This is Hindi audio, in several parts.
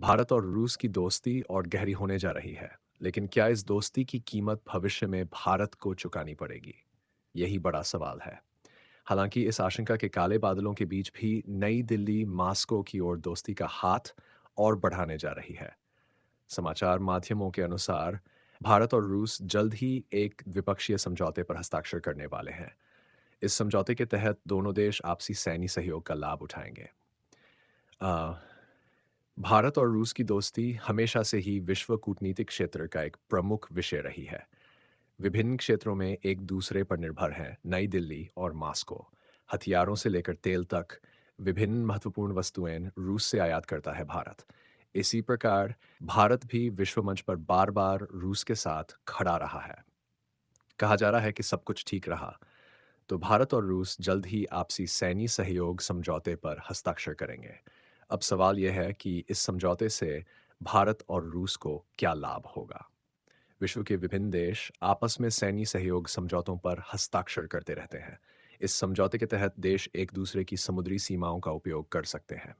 भारत और रूस की दोस्ती और गहरी होने जा रही है, लेकिन क्या इस दोस्ती की कीमत भविष्य में भारत को चुकानी पड़ेगी? यही बड़ा सवाल है। हालांकि इस आशंका के काले बादलों के बीच भी नई दिल्ली मास्को की ओर दोस्ती का हाथ और बढ़ाने जा रही है। समाचार माध्यमों के अनुसार भारत और रूस जल्द ही एक द्विपक्षीय समझौते पर हस्ताक्षर करने वाले हैं। इस समझौते के तहत दोनों देश आपसी सैन्य सहयोग का लाभ उठाएंगे। अ, भारत और रूस की दोस्ती हमेशा से ही विश्व कूटनीतिक क्षेत्र का एक प्रमुख विषय रही है। विभिन्न क्षेत्रों में एक दूसरे पर निर्भर हैं नई दिल्ली और मास्को। हथियारों से लेकर तेल तक विभिन्न महत्वपूर्ण वस्तुएं रूस से आयात करता है भारत। इसी प्रकार भारत भी विश्व मंच पर बार बार रूस के साथ खड़ा रहा है। कहा जा रहा है कि सब कुछ ठीक रहा तो भारत और रूस जल्द ही आपसी सैन्य सहयोग समझौते पर हस्ताक्षर करेंगे। अब सवाल यह है कि इस समझौते से भारत और रूस को क्या लाभ होगा। विश्व के विभिन्न देश आपस में सैन्य सहयोग समझौतों पर हस्ताक्षर करते रहते हैं। इस समझौते के तहत देश एक दूसरे की समुद्री सीमाओं का उपयोग कर सकते हैं।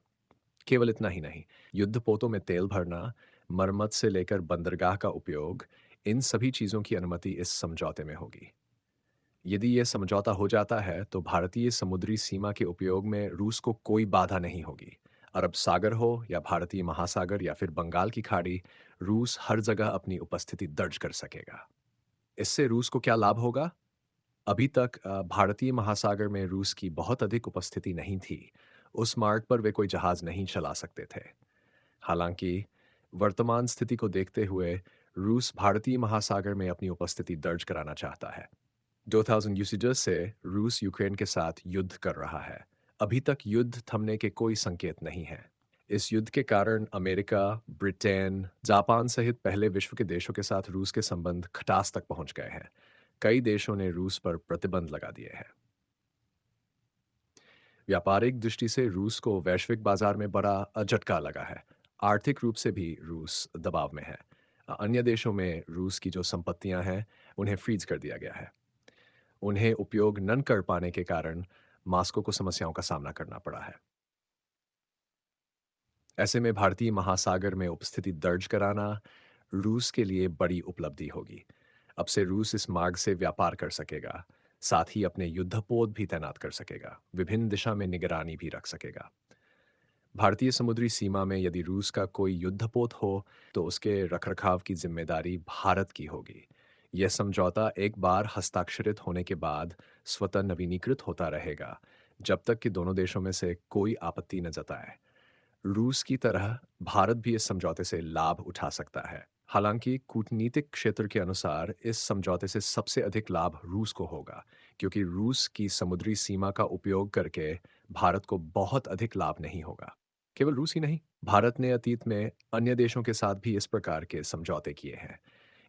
केवल इतना ही नहीं, युद्धपोतों में तेल भरना, मरम्मत से लेकर बंदरगाह का उपयोग, इन सभी चीजों की अनुमति इस समझौते में होगी। यदि यह समझौता हो जाता है तो भारतीय समुद्री सीमा के उपयोग में रूस को कोई बाधा नहीं होगी। अरब सागर हो या भारतीय महासागर या फिर बंगाल की खाड़ी, रूस हर जगह अपनी उपस्थिति दर्ज कर सकेगा। इससे रूस को क्या लाभ होगा? अभी तक भारतीय महासागर में रूस की बहुत अधिक उपस्थिति नहीं थी। उस मार्ग पर वे कोई जहाज नहीं चला सकते थे। हालांकि वर्तमान स्थिति को देखते हुए रूस भारतीय महासागर में अपनी उपस्थिति दर्ज कराना चाहता है। 2000 यूसेजस से रूस यूक्रेन के साथ युद्ध कर रहा है। अभी तक युद्ध थमने के कोई संकेत नहीं है। इस युद्ध के कारण अमेरिका, ब्रिटेन, जापान सहित पहले विश्व के देशों के साथ रूस के संबंध खटास तक पहुंच गए हैं। कई देशों ने रूस पर प्रतिबंध लगा दिए हैं। व्यापारिक दृष्टि से रूस को वैश्विक बाजार में बड़ा झटका लगा है। आर्थिक रूप से भी रूस दबाव में है। अन्य देशों में रूस की जो संपत्तियां हैं, उन्हें फ्रीज कर दिया गया है। उन्हें उपयोग न कर पाने के कारण मास्को को समस्याओं का सामना करना पड़ा है। ऐसे में भारतीय महासागर में उपस्थिति दर्ज कराना रूस के लिए बड़ी उपलब्धि होगी। अब से रूस इस मार्ग से व्यापार कर सकेगा, साथ ही अपने युद्धपोत भी तैनात कर सकेगा, विभिन्न दिशा में निगरानी भी रख सकेगा। भारतीय समुद्री सीमा में यदि रूस का कोई युद्धपोत हो तो उसके रखरखाव की जिम्मेदारी भारत की होगी। यह समझौता एक बार हस्ताक्षरित होने के बाद स्वतः नवीनीकृत होता रहेगा, जब तक कि दोनों देशों में से कोई आपत्ति न जताए। रूस की तरह भारत भी इस समझौते से लाभ उठा सकता है। हालांकि कूटनीतिक क्षेत्र के अनुसार इस समझौते से सबसे अधिक लाभ रूस को होगा, क्योंकि रूस की समुद्री सीमा का उपयोग करके भारत को बहुत अधिक लाभ नहीं होगा। केवल रूस ही नहीं, भारत ने अतीत में अन्य देशों के साथ भी इस प्रकार के समझौते किए हैं।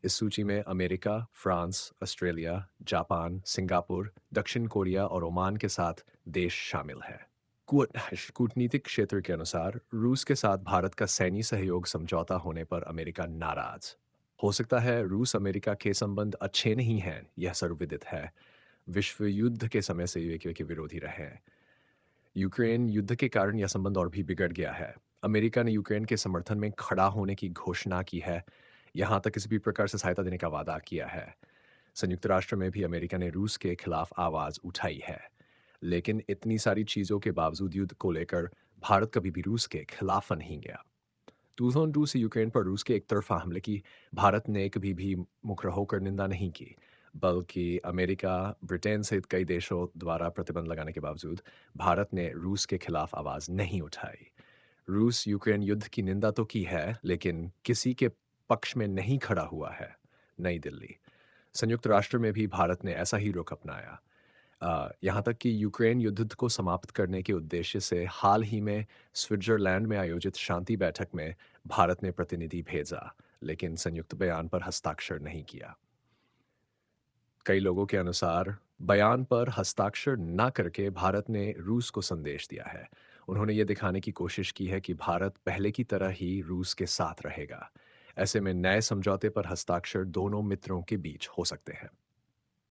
इस सूची में America, France, Australia, Japan, Singapore, दक्षिण कोरिया और ओमान के साथ देश शामिल हैं। कूट कूटनीतिक क्षेत्र के अनुसार रूस के साथ भारत का सैन्य सहयोग समझौता होने पर अमेरिका नाराज हो सकता है। रूस अमेरिका के संबंध अच्छे नहीं हैं, यह सर्वविदित है। विश्व युद्ध के समय से ये के विरोधी रहे हैं। यूक्रेन युद्ध के कारण यह संबंध और भी बिगड़ गया है। अमेरिका ने यूक्रेन के समर्थन में खड़ा होने की घोषणा की है, यहाँ तक किसी भी प्रकार से सहायता देने का वादा किया है। संयुक्त राष्ट्र में भी अमेरिका ने रूस के खिलाफ आवाज उठाई है। लेकिन इतनी सारी चीजों के बावजूद युद्ध को लेकर भारत कभी भी रूस के खिलाफ नहीं गया। 2002 से यूक्रेन पर रूस के एक तरफा हमले की भारत ने कभी भी मुखर होकर निंदा नहीं की, बल्कि अमेरिका, ब्रिटेन सहित कई देशों द्वारा प्रतिबंध लगाने के बावजूद भारत ने रूस के खिलाफ आवाज नहीं उठाई। रूस यूक्रेन युद्ध की निंदा तो की है, लेकिन किसी के पक्ष में नहीं खड़ा हुआ है। नई दिल्ली, संयुक्त राष्ट्र में भी भारत ने ऐसा ही रुख अपनाया। यहाँ तक कि यूक्रेन युद्ध को समाप्त करने के उद्देश्य से हाल ही में स्विट्जरलैंड में आयोजित शांति बैठक में भारत ने प्रतिनिधि भेजा, लेकिन संयुक्त बयान पर हस्ताक्षर नहीं किया। कई लोगों के अनुसार बयान पर हस्ताक्षर न करके भारत ने रूस को संदेश दिया है। उन्होंने ये दिखाने की कोशिश की है कि भारत पहले की तरह ही रूस के साथ रहेगा। ऐसे में नए समझौते पर हस्ताक्षर दोनों मित्रों के बीच हो सकते हैं।